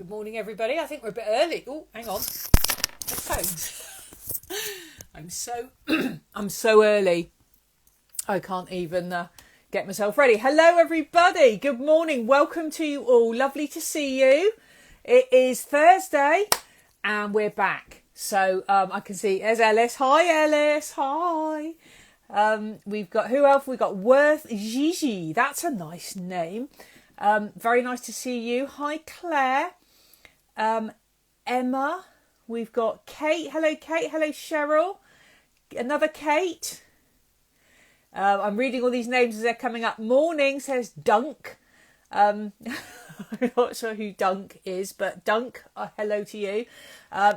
Good morning, everybody. I think we're a bit early. Oh, hang on. The phones. I'm so early. I can't even get myself ready. Hello, everybody. Good morning. Welcome to you all. Lovely to see you. It is Thursday, and we're back. So I can see there's Ellis. Hi, Ellis. Hi. We've got who else? We've got Worth Gigi. That's a nice name. Very nice to see you. Hi, Claire. Emma. We've got Kate. Hello, Kate. Hello, Cheryl. Another Kate. I'm reading all these names as they're coming up. Morning, says Dunk. I'm not sure who Dunk is, but Dunk, hello to you.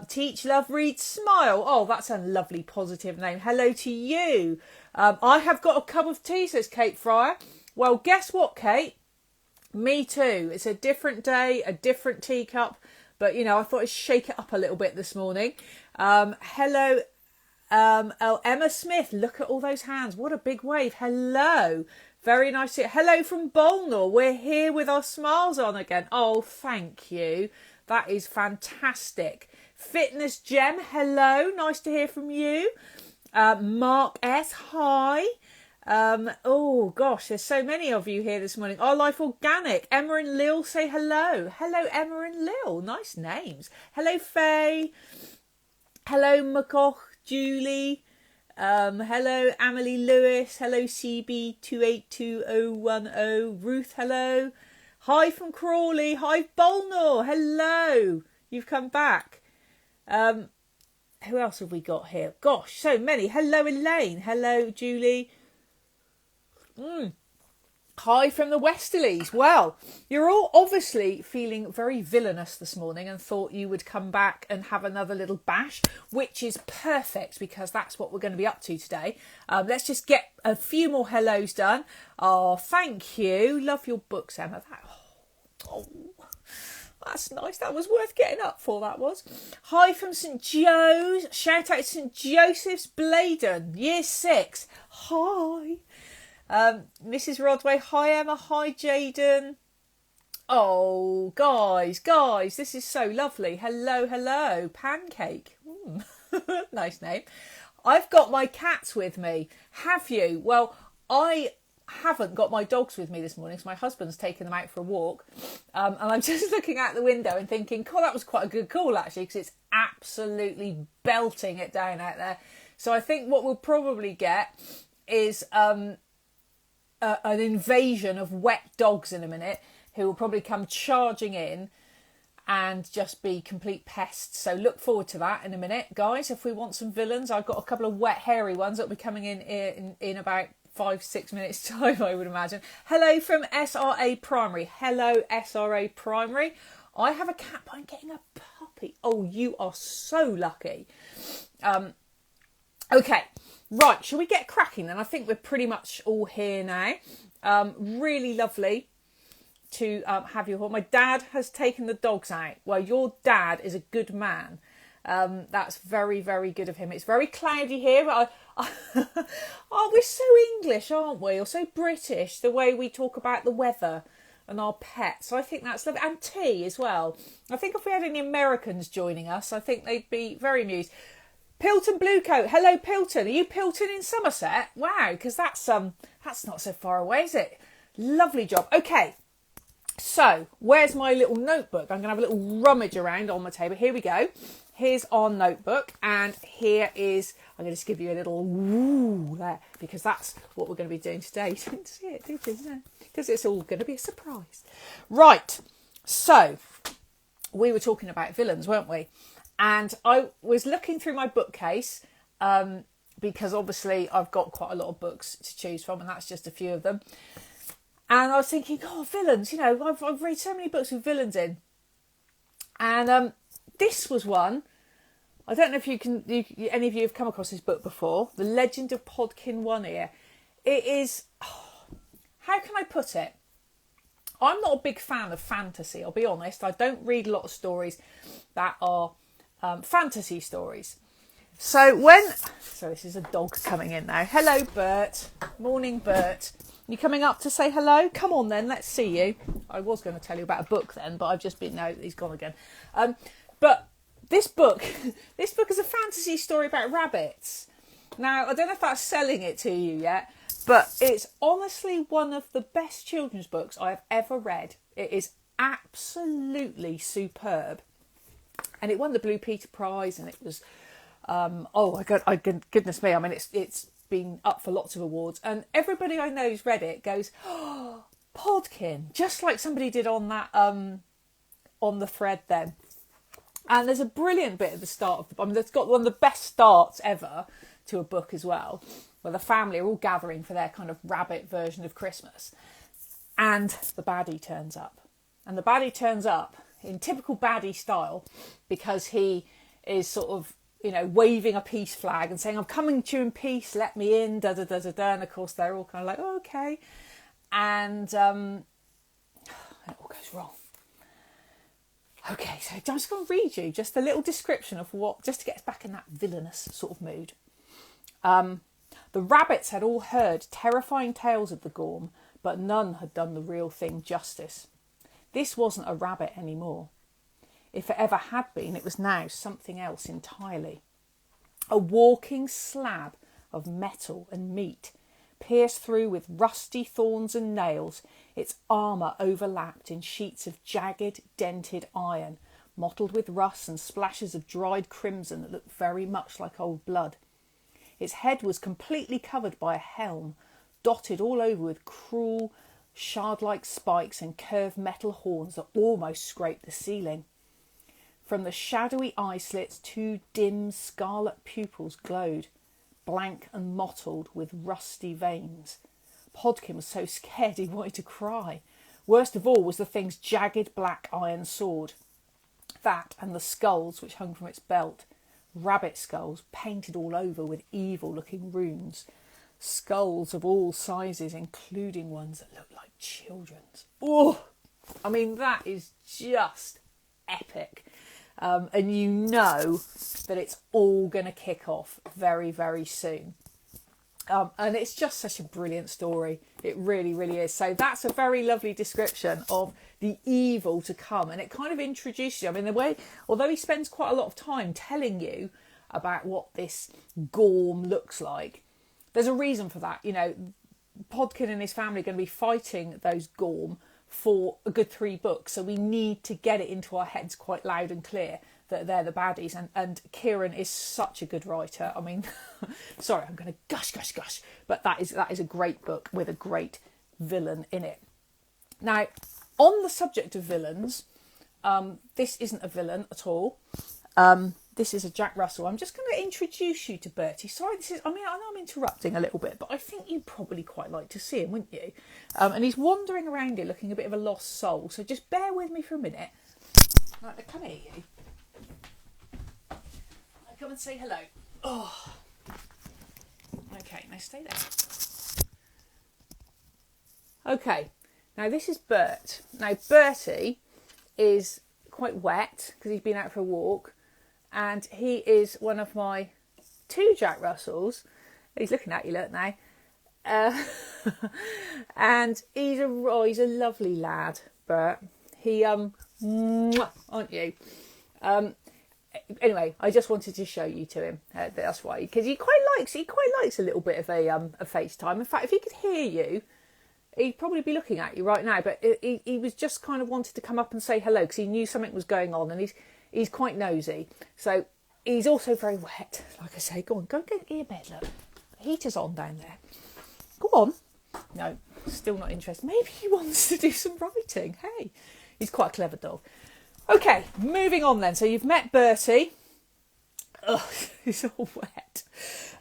Teach, love, read, smile. Oh, that's a lovely positive name. Hello to you. I have got a cup of tea, says Kate Fryer. Well, guess what, Kate? Me too. It's a different day, a different teacup. But, you know, I thought I'd shake it up a little bit this morning. Hello, Emma Smith. Look at all those hands. What a big wave. Hello. Very nice. Hello from Bolnor. We're here with our smiles on again. Oh, thank you. That is fantastic. Fitness Gem. Hello. Nice to hear from you. Mark S. Hi. Oh gosh, there's so many of you here this morning. Our Life Organic. Emma and Lil say hello. Hello, Emma and Lil. Nice names. Hello, Faye. Hello, McCoch, Julie. Hello, Amelie Lewis. Hello, CB282010. Ruth, hello. Hi from Crawley. Hi, Bolnor. Hello. You've come back. Who else have we got here? Gosh, so many. Hello, Elaine. Hello, Julie. Hi from the Westerlies. Well, you're all obviously feeling very villainous this morning and thought you would come back and have another little bash, which is perfect because that's what we're going to be up to today. Let's just get a few more hellos done. Oh, thank you. Love your books, Emma. That's nice. That was worth getting up for, that was. Hi from St Joe's. Shout out to St Joseph's Bladen, year 6. Hi. Mrs. Rodway, hi Emma, hi Jaden. Oh, guys, this is so lovely. Hello, Pancake. Nice name. I've got my cats with me. Have you? Well, I haven't got my dogs with me this morning because my husband's taken them out for a walk. And I'm just looking out the window and thinking, God, that was quite a good call actually, because it's absolutely belting it down out there. So I think what we'll probably get is an invasion of wet dogs in a minute who will probably come charging in and just be complete pests. So look forward to that in a minute, guys. If we want some villains, I've got a couple of wet hairy ones that will be coming in about 5-6 minutes time, I would imagine. Hello from SRA Primary. Hello, SRA Primary. I have a cat, but I'm getting a puppy. Oh, you are so lucky. Okay. Right, shall we get cracking then? I think we're pretty much all here now. Really lovely to have you all. My dad has taken the dogs out. Well, your dad is a good man. That's very, very good of him. It's very cloudy here. But oh, we're so English, aren't we? Or so British, the way we talk about the weather and our pets. So I think that's lovely. And tea as well. I think if we had any Americans joining us, I think they'd be very amused. Pilton Bluecoat. Hello, Pilton. Are you Pilton in Somerset? Wow, because that's not so far away, is it? Lovely job. Okay, so where's my little notebook? I'm going to have a little rummage around on my table. Here we go. Here's our notebook, and here is, I'm going to just give you a little woo there, because that's what we're going to be doing today. You didn't see it, did you? No, because it's all going to be a surprise. Right, so we were talking about villains, weren't we? And I was looking through my bookcase because obviously I've got quite a lot of books to choose from, and that's just a few of them. And I was thinking, oh, villains, you know, I've read so many books with villains in. And this was one. I don't know if any of you have come across this book before. The Legend of Podkin One Ear. It is, how can I put it? I'm not a big fan of fantasy, I'll be honest. I don't read a lot of stories that are fantasy stories. So this is a dog coming in now. Hello, Bert. Morning, Bert. You coming up to say hello? Come on then, let's see you. I was going to tell you about a book then, but I've just been, no, he's gone again. But this book is a fantasy story about rabbits. Now, I don't know if that's selling it to you yet, but it's honestly one of the best children's books I have ever read. It is absolutely superb. And it won the Blue Peter Prize, and it was, goodness me, I mean, it's been up for lots of awards. And everybody I know who's read it goes, oh, Podkin, just like somebody did on that, on the thread then. And there's a brilliant bit at the start of the book. I mean, it's got one of the best starts ever to a book as well, where the family are all gathering for their kind of rabbit version of Christmas. And the baddie turns up. And the baddie turns up in typical baddie style because he is sort of, you know, waving a peace flag and saying, I'm coming to you in peace, let me in, da-da-da-da-da. And of course, they're all kind of like, oh, okay. And it all goes wrong. Okay, so I'm just going to read you just a little description of what, just to get us back in that villainous sort of mood. The rabbits had all heard terrifying tales of the Gorm, but none had done the real thing justice. This wasn't a rabbit anymore. If it ever had been, it was now something else entirely. A walking slab of metal and meat, pierced through with rusty thorns and nails, its armour overlapped in sheets of jagged, dented iron, mottled with rust and splashes of dried crimson that looked very much like old blood. Its head was completely covered by a helm, dotted all over with cruel, shard-like spikes and curved metal horns that almost scraped the ceiling. From the shadowy eye slits, 2 dim scarlet pupils glowed, blank and mottled with rusty veins. Podkin was so scared he wanted to cry. Worst of all was the thing's jagged black iron sword. That and the skulls which hung from its belt. Rabbit skulls painted all over with evil-looking runes. Skulls of all sizes, including ones that looked like children's. Oh, I mean, that is just epic. And you know that it's all going to kick off very, very soon. And it's just such a brilliant story. It really, really is. So that's a very lovely description of the evil to come. And it kind of introduces you. I mean, the way, although he spends quite a lot of time telling you about what this Gorm looks like, there's a reason for that. You know, Podkin and his family are going to be fighting those Gorm for a good 3 books. So we need to get it into our heads quite loud and clear that they're the baddies. And Kieran is such a good writer. I mean, sorry, I'm going to gush. But that is a great book with a great villain in it. Now, on the subject of villains, this isn't a villain at all. This is a Jack Russell. I'm just going to introduce you to Bertie. Sorry, I know I'm interrupting a little bit, but I think you'd probably quite like to see him, wouldn't you? And he's wandering around here looking a bit of a lost soul. So just bear with me for a minute. Right, now come here, you. Now come and say hello. Oh. Okay, now stay there. Okay, now this is Bert. Now Bertie is quite wet because he's been out for a walk. And he is one of my 2 Jack Russells. He's looking at you, look now. And he's a lovely lad, Bert. He, aren't you? Anyway, I just wanted to show you to him. That's why, because he quite likes a little bit of a FaceTime. In fact, if he could hear you, he'd probably be looking at you right now. But he was just kind of wanted to come up and say hello because he knew something was going on, and he's quite nosy. So he's also very wet. Like I say, go get your bed, look. The heater's on down there. Go on. No, still not interested. Maybe he wants to do some writing. Hey, he's quite a clever dog. Okay, moving on then. So you've met Bertie. Ugh, he's all wet.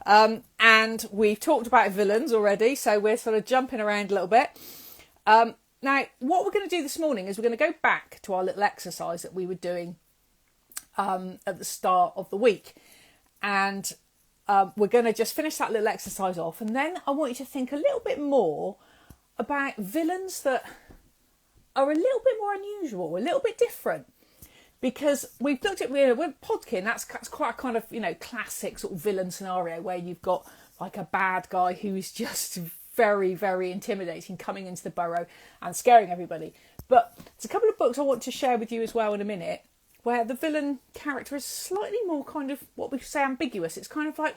And we've talked about villains already, so we're sort of jumping around a little bit. Now, what we're going to do this morning is we're going to go back to our little exercise that we were doing at the start of the week, and we're going to just finish that little exercise off, and then I want you to think a little bit more about villains that are a little bit more unusual, a little bit different, because we've looked at with Podkin, that's quite a kind of, you know, classic sort of villain scenario where you've got like a bad guy who is just very, very intimidating, coming into the burrow and scaring everybody. But there's a couple of books I want to share with you as well in a minute, where the villain character is slightly more kind of what we say ambiguous. It's kind of like,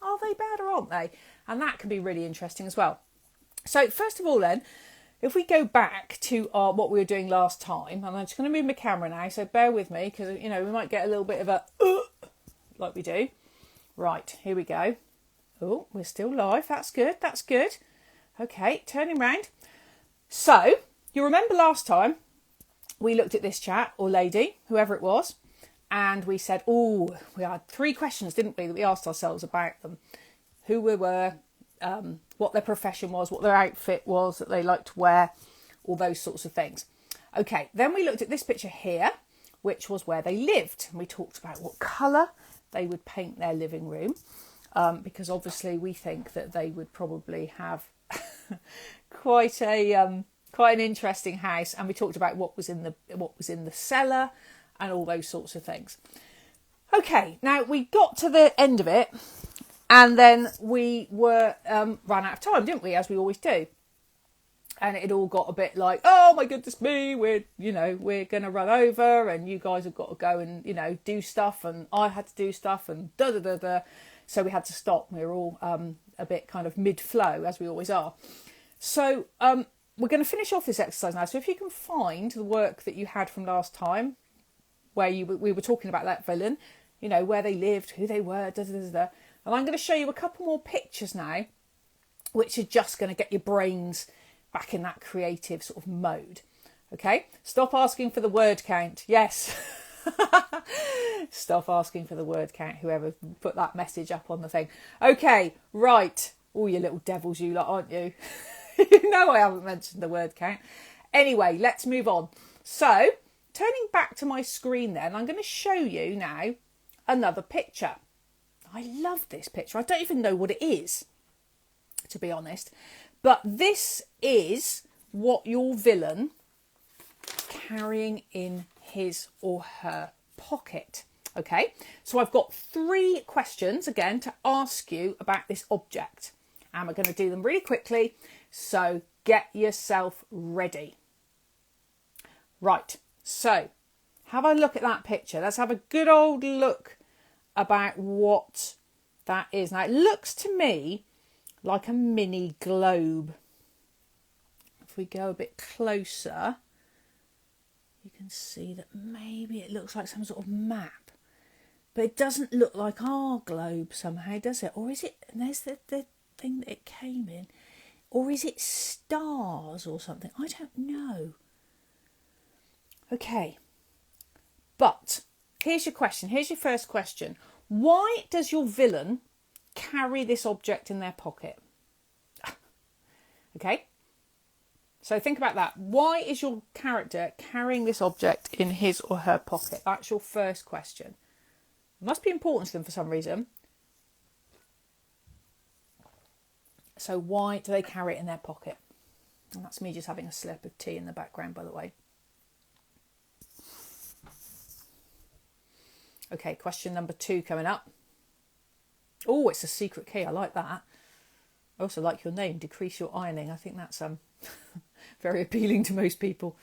are they bad or aren't they? And that can be really interesting as well. So first of all then, if we go back to what we were doing last time, and I'm just going to move my camera now, so bear with me, because, you know, we might get a little bit of a, like we do. Right, here we go. Oh, we're still live. That's good. That's good. Okay, turning round. So, you remember last time we looked at this chap or lady, whoever it was, and we said, we had 3 questions, didn't we, that we asked ourselves about them. Who we were, what their profession was, what their outfit was that they liked to wear, all those sorts of things. Okay, then we looked at this picture here, which was where they lived. And we talked about what colour they would paint their living room, because obviously we think that they would probably have quite an interesting house. And we talked about what was in the cellar and all those sorts of things. Okay, now we got to the end of it, and then we were ran out of time, didn't we? As we always do. And it all got a bit like, oh my goodness me, we're going to run over, and you guys have got to go and, do stuff, and I had to do stuff, and da-da-da-da. So we had to stop. We were all a bit kind of mid-flow, as we always are. So we're going to finish off this exercise now. So if you can find the work that you had from last time, where we were talking about that villain, where they lived, who they were, da-da-da-da. And I'm going to show you a couple more pictures now, which are just going to get your brains back in that creative sort of mode. Okay, stop asking for the word count. Yes. Stop asking for the word count, whoever put that message up on the thing. Okay, right. Oh, you little devils, you lot, aren't you? You know I haven't mentioned the word count. Anyway, let's move on. So, turning back to my screen then, I'm going to show you now another picture. I love this picture. I don't even know what it is, to be honest. But this is what your villain carrying in his or her pocket. Okay, so I've got 3 questions again to ask you about this object, and we're going to do them really quickly, so get yourself ready. Right, so have a look at that picture. Let's have a good old look about what that is. Now it looks to me like a mini globe. If we go a bit closer, you can see that maybe it looks like some sort of map, but it doesn't look like our globe somehow, does it? Or is it, and there's the thing that it came in, or is it stars or something? I don't know. Okay, but here's your question. Here's your first question. Why does your villain carry this object in their pocket? Okay, so think about that. Why is your character carrying this object in his or her pocket? That's your first question. It must be important to them for some reason. So why do they carry it in their pocket? And that's me just having a slip of tea in the background, by the way. Okay, question number 2 coming up. Oh, it's a secret key. I like that. I also like your name, Decrease Your Ironing. I think that's very appealing to most people.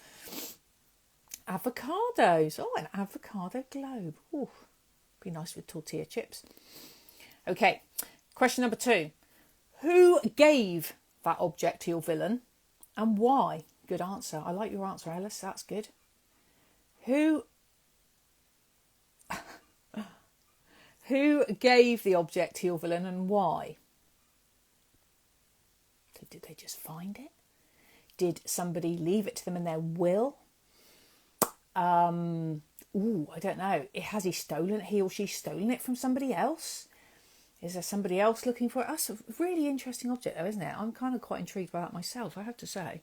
Avocados. Oh, an avocado globe. Oh, be nice with tortilla chips. Okay, question number 2. Who gave that object to your villain and why? Good answer. I like your answer, Alice. That's good. Who gave the object to your villain and why? Did they just find it? Did somebody leave it to them in their will? I don't know. Has he or she stolen it from somebody else? Is there somebody else looking for it? That's a really interesting object though, isn't it? I'm kind of quite intrigued by that myself, I have to say.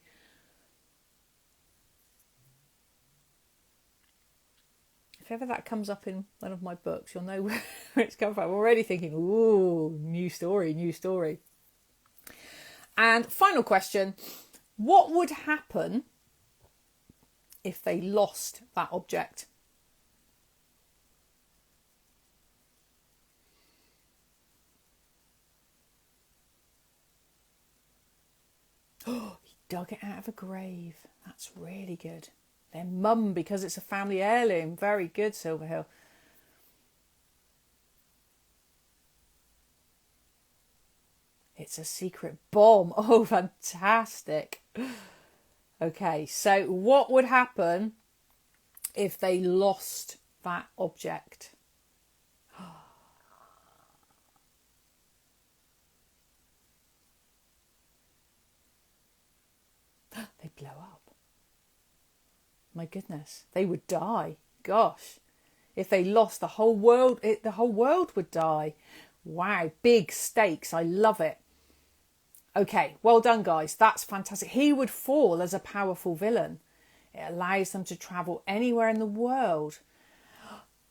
If ever that comes up in one of my books, you'll know where it's come from. I'm already thinking, ooh, new story. And final question, what would happen if they lost that object? dug it out of a grave. That's really good. Their mum, because it's a family heirloom. Very good, Silverhill. It's a secret bomb. Oh, fantastic. Okay, so what would happen if they lost that object? They blow up. My goodness, they would die. Gosh, if they lost the whole world, the whole world would die. Wow, big stakes. I love it. Okay, well done, guys. That's fantastic. He would fall as a powerful villain. It allows them to travel anywhere in the world.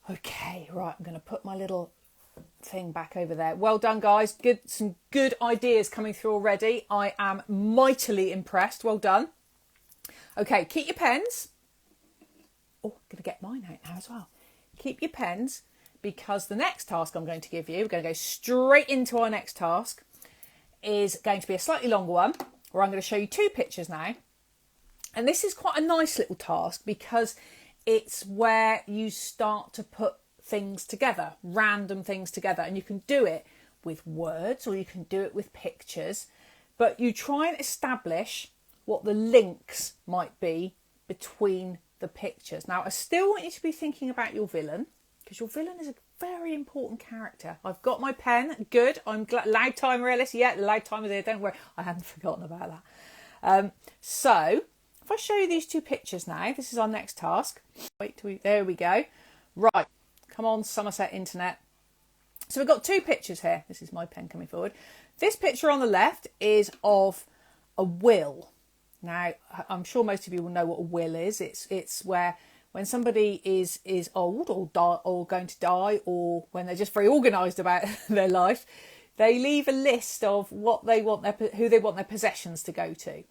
Okay, right, I'm going to put my little thing back over there. Well done, guys. Good, some good ideas coming through already. I am mightily impressed. Well done. Okay, keep your pens. Oh, I'm going to get mine out now as well. Keep your pens, because the next task I'm going to give you, we're going to go straight into our next task, is going to be a slightly longer one, where I'm going to show you two pictures now. And this is quite a nice little task, because it's where you start to put things together, random things together. And you can do it with words or you can do it with pictures. But you try and establish what the links might be between the pictures. Now, I still want you to be thinking about your villain, because your villain is a very important character. I've got my pen. Good. I'm glad. Loud timer, Ellis. Yeah, the loud timer there. Don't worry. I hadn't forgotten about that. So if I show you these two pictures now, this is our next task. Wait till there we go. Right. Come on, Somerset Internet. So we've got two pictures here. This is my pen coming forward. This picture on the left is of a will. Now, I'm sure most of you will know what a will is. It's where when somebody is old or die, or going to die, or when they're just very organised about their life, they leave a list of what they want who they want their possessions to go to.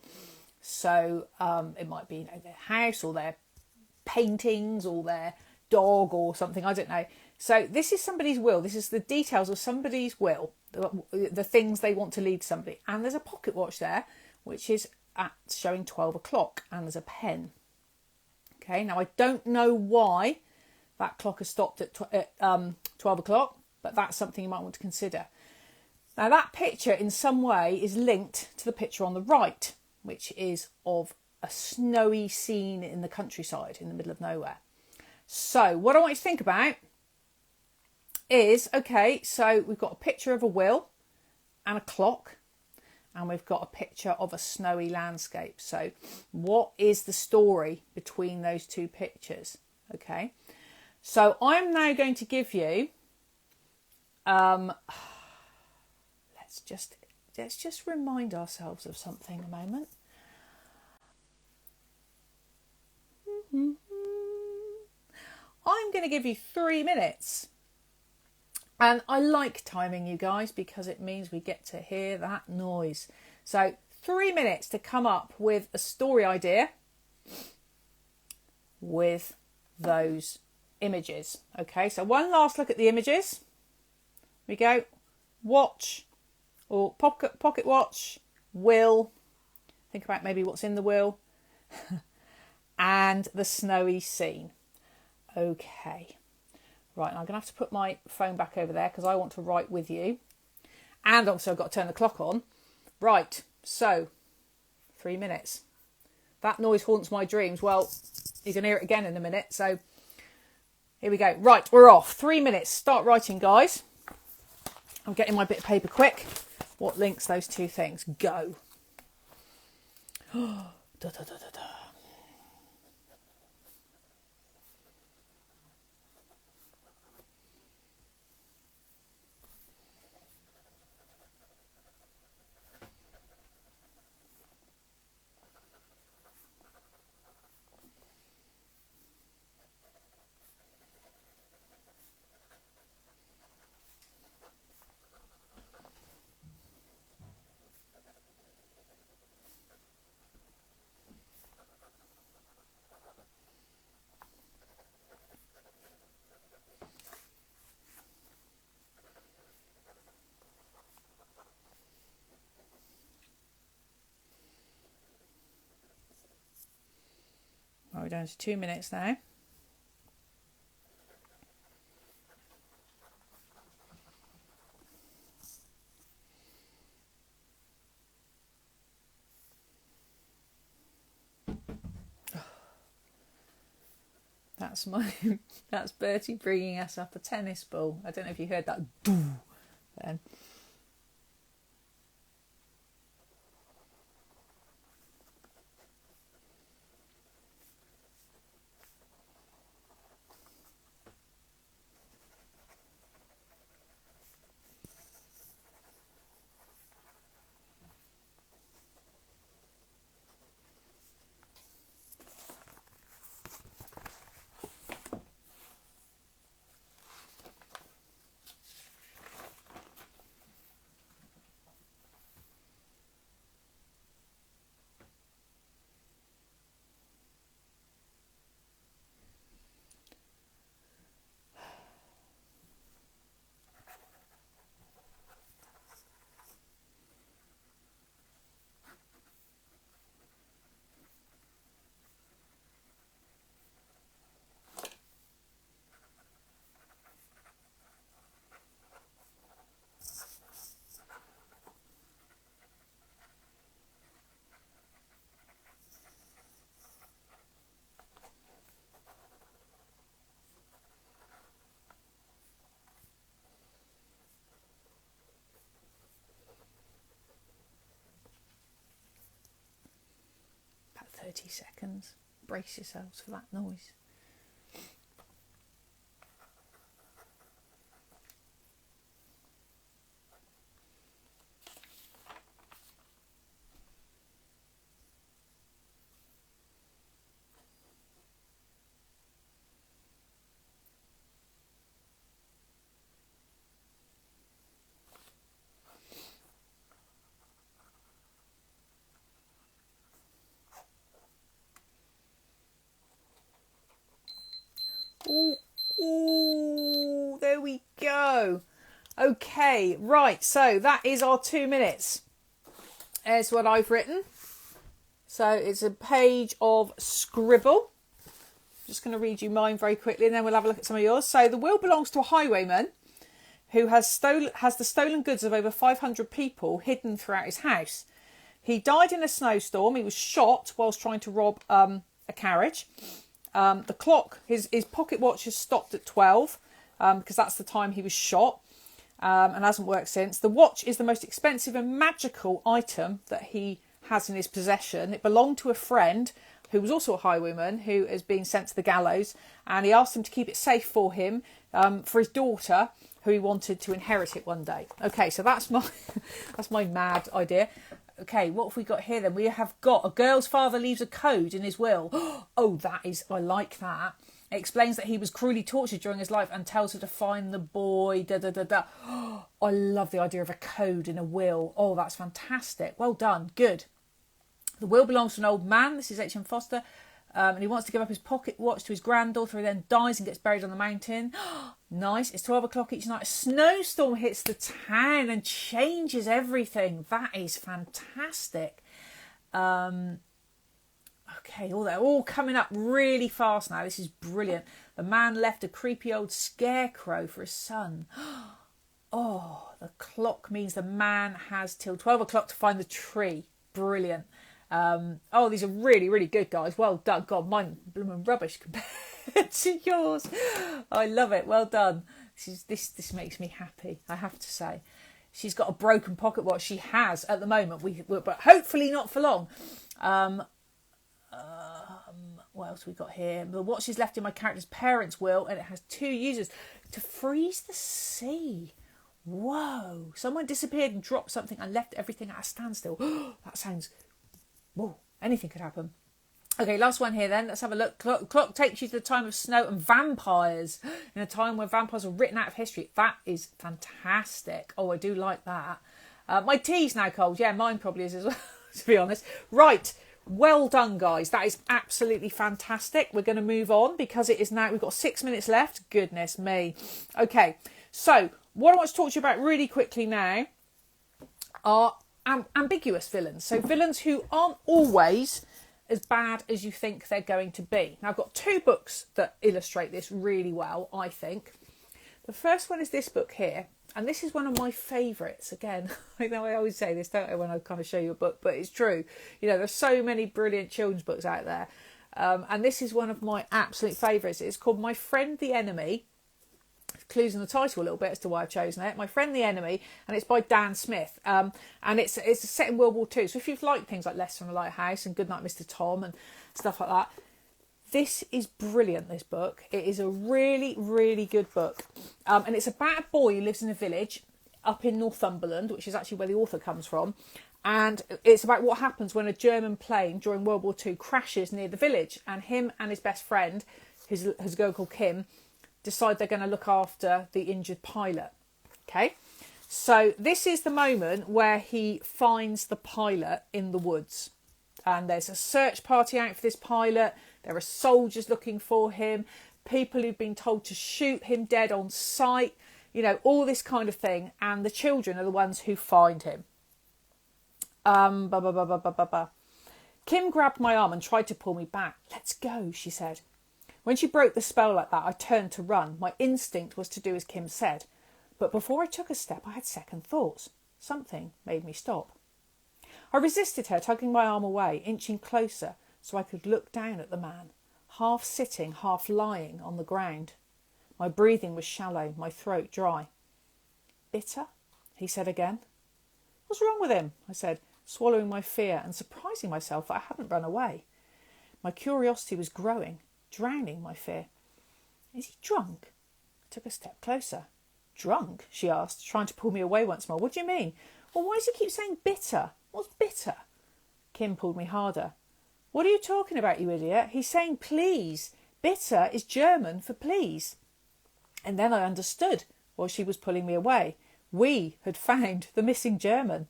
So it might be, their house or their paintings or their dog or something. I don't know. So this is somebody's will. This is the details of somebody's will, the things they want to leave to somebody. And there's a pocket watch there, which is showing 12 o'clock, and there's a pen. Okay, now I don't know why that clock has stopped at 12 o'clock, but that's something you might want to consider. Now that picture in some way is linked to the picture on the right, which is of a snowy scene in the countryside in the middle of nowhere. So what I want you to think about is, okay, so we've got a picture of a will and a clock, and we've got a picture of a snowy landscape. So what is the story between those two pictures? Okay, so I'm now going to give you, let's just remind ourselves of something a moment. I'm going to give you 3 minutes. And I like timing, you guys, because it means we get to hear that noise. So 3 minutes to come up with a story idea with those images. Okay, so one last look at the images. We go. Watch or pocket watch, will. Think about maybe what's in the will. And the snowy scene. Okay. Right, I'm going to have to put my phone back over there because I want to write with you. And also I've got to turn the clock on. Right, so 3 minutes. That noise haunts my dreams. Well, you're going to hear it again in a minute. So here we go. Right, we're off. 3 minutes. Start writing, guys. I'm getting my bit of paper quick. What links those two things? Go. Da, da, da, da, da. down to 2 minutes now. That's Bertie bringing us up a tennis ball. I don't know if you heard that. Then. About 30 seconds. Brace yourselves for that noise. Ooh, there we go. Okay, right, so that is our 2 minutes. There's what I've written. So it's a page of scribble. Just going to read you mine very quickly and then we'll have a look at some of yours. So the will belongs to a highwayman who has the stolen goods of over 500 people hidden throughout his house. He died in a snowstorm. He was shot whilst trying to rob a carriage. The clock, his pocket watch has stopped at 12 because that's the time he was shot and hasn't worked since. The watch is the most expensive and magical item that he has in his possession. It belonged to a friend who was also a highwayman who is being sent to the gallows, and he asked him to keep it safe for him, for his daughter, who he wanted to inherit it one day. Okay, so that's my mad idea. Okay, what have we got here then? We have got a girl's father leaves a code in his will. Oh, I like that. It explains that he was cruelly tortured during his life and tells her to find the boy. I love the idea of a code in a will. Oh, that's fantastic. Well done. Good. The will belongs to an old man. This is H.M. Foster. And he wants to give up his pocket watch to his granddaughter, who then dies and gets buried on the mountain. Nice. It's 12 o'clock each night. A snowstorm hits the town and changes everything. That is fantastic. Okay, they're all coming up really fast now. This is brilliant. The man left a creepy old scarecrow for his son. Oh, the clock means the man has till 12 o'clock to find the tree. Brilliant. These are really, really good, guys. Well done. God, mine blooming rubbish compared to yours. I love it. Well done. This makes me happy, I have to say. She's got a broken pocket watch. She has at the moment. But hopefully not for long. What else we got here? The watch is left in my character's parents' will, and it has 2 users to freeze the sea. Whoa! Someone disappeared and dropped something and left everything at a standstill. That sounds. Whoa, anything could happen. Okay, last one here then. Let's have a look. Clock takes you to the time of snow and vampires. In a time when vampires are written out of history. That is fantastic. Oh, I do like that. My tea's now cold. Yeah, mine probably is as well, to be honest. Right. Well done, guys. That is absolutely fantastic. We're going to move on because it is now, we've got 6 minutes left. Goodness me. Okay, so what I want to talk to you about really quickly now are ambiguous villains. So villains who aren't always as bad as you think they're going to be. Now, I've got 2 books that illustrate this really well, I think. The first one is this book here, and this is one of my favourites. Again, I know I always say this, don't I, when I kind of show you a book, but it's true. You know, there's so many brilliant children's books out there, and this is one of my absolute favourites. It's called My Friend the Enemy. Clues in the title a little bit as to why I've chosen it. My Friend the Enemy, and it's by Dan Smith, and it's set in World War II. So if you've liked things like Leicester on the Lighthouse and Goodnight Mr. Tom and stuff like that, this is brilliant, this book. It is a really, really good book. And it's about a boy who lives in a village up in Northumberland, which is actually where the author comes from. And it's about what happens when a German plane during World War II crashes near the village. And him and his best friend, who's a girl called Kim, decide they're going to look after the injured pilot. Okay? So this is the moment where he finds the pilot in the woods. And there's a search party out for this pilot. There are soldiers looking for him, people who've been told to shoot him dead on sight, you know, all this kind of thing. And the children are the ones who find him. Kim grabbed my arm and tried to pull me back. "Let's go," she said. When she broke the spell like that, I turned to run. My instinct was to do as Kim said. But before I took a step, I had second thoughts. Something made me stop. I resisted her, tugging my arm away, inching closer, so I could look down at the man, half sitting, half lying on the ground. My breathing was shallow, my throat dry. "Bitter?" he said again. "What's wrong with him?" I said, swallowing my fear and surprising myself that I hadn't run away. My curiosity was growing, drowning my fear. "Is he drunk?" I took a step closer. "Drunk?" she asked, trying to pull me away once more. "What do you mean?" "Well, why does he keep saying bitter? What's bitter?" Kim pulled me harder. "What are you talking about, you idiot? He's saying please. Bitter is German for please." And then I understood while she was pulling me away. We had found the missing German.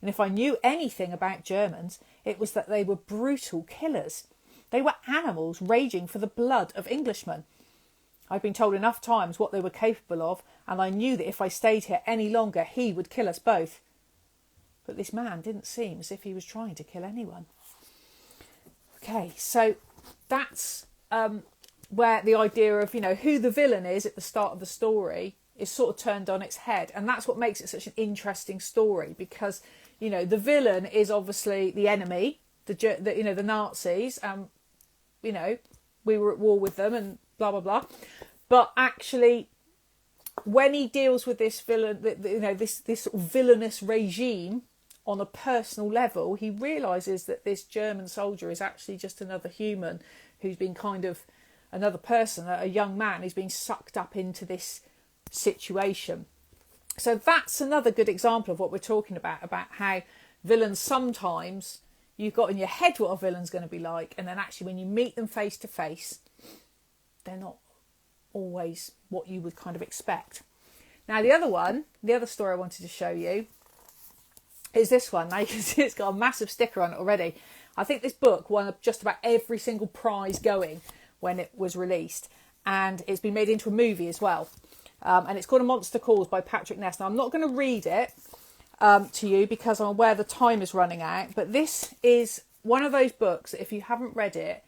And if I knew anything about Germans, it was that they were brutal killers. They were animals raging for the blood of Englishmen. I'd been told enough times what they were capable of, and I knew that if I stayed here any longer, he would kill us both. But this man didn't seem as if he was trying to kill anyone. Okay, so that's where the idea of, you know, who the villain is at the start of the story is sort of turned on its head. And that's what makes it such an interesting story, because, you know, the villain is obviously the enemy, the Nazis. You know, we were at war with them and blah, blah, blah. But actually, when he deals with this villain, you know, this sort of villainous regime on a personal level, he realises that this German soldier is actually just another human who's been kind of another person, a young man who's been sucked up into this situation. So that's another good example of what we're talking about how villains sometimes, you've got in your head what a villain's going to be like, and then actually when you meet them face to face, they're not always what you would kind of expect. Now the other story I wanted to show you is this one. Now you can see it's got a massive sticker on it already. I think this book won just about every single prize going when it was released, and it's been made into a movie as well. And it's called A Monster Calls by Patrick Ness. Now I'm not going to read it to you because I'm aware the time is running out, but this is one of those books that if you haven't read it,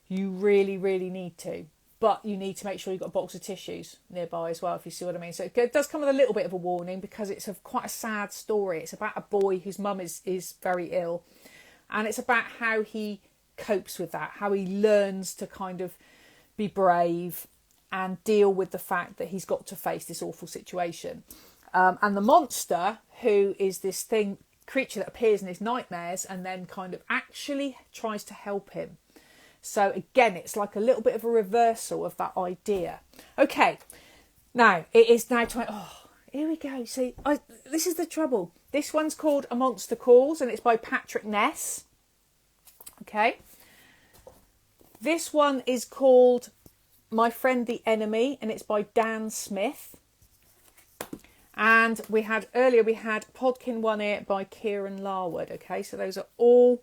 you really, really need to. But you need to make sure you've got a box of tissues nearby as well, if you see what I mean. So it does come with a little bit of a warning because it's quite a sad story. It's about a boy whose mum is very ill. And it's about how he copes with that, how he learns to kind of be brave and deal with the fact that he's got to face this awful situation. And the monster, who is this creature that appears in his nightmares and then kind of actually tries to help him. So again, it's like a little bit of a reversal of that idea. Okay, now it is now time. Oh, here we go. See, this is the trouble. This one's called A Monster Calls and it's by Patrick Ness. Okay. This one is called My Friend the Enemy and it's by Dan Smith. And we had Podkin One Ear by Kieran Larwood. Okay, so those are all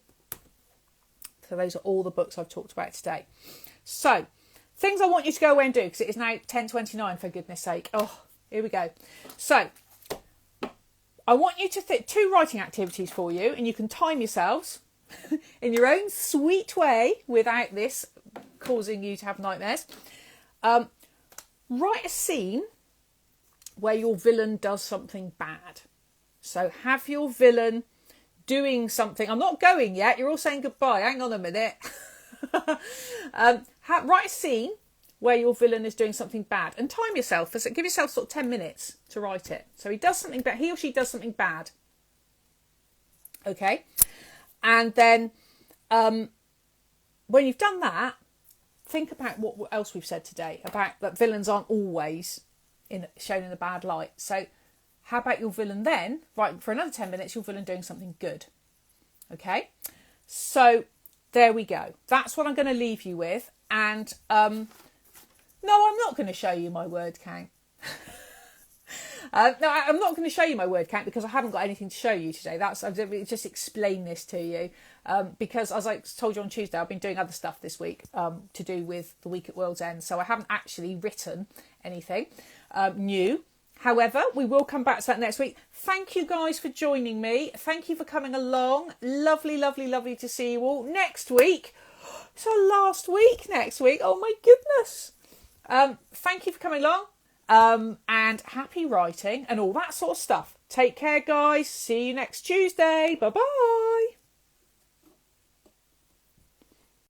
the books I've talked about today. So, things I want you to go away and do, because it is now 10:29 for goodness sake. Oh, here we go. So, I want you to 2 writing activities for you, and you can time yourselves. in your own sweet way without this causing you to have nightmares. Write a scene where your villain does something bad. So have your villain doing something. I'm not going yet. You're all saying goodbye. Hang on a minute. Write a scene where your villain is doing something bad and time yourself. Give yourself sort of 10 minutes to write it. So he does something bad. He or she does something bad. Okay. And then when you've done that, think about what else we've said today about that villains aren't always shown in a bad light. So how about your villain then, right, for another 10 minutes, your villain doing something good. Okay. So there we go. That's what I'm going to leave you with. And no, I'm not going to show you my word count. No, I'm not going to show you my word count because I haven't got anything to show you today. I've just explained this to you because, as I told you on Tuesday, I've been doing other stuff this week to do with the week at World's End. So I haven't actually written anything new. However, we will come back to that next week. Thank you guys for joining me. Thank you for coming along. Lovely, lovely, lovely to see you all. Next week, it's our last week next week. Oh my goodness. Thank you for coming along. And happy writing and all that sort of stuff. Take care, guys. See you next Tuesday. Bye-bye.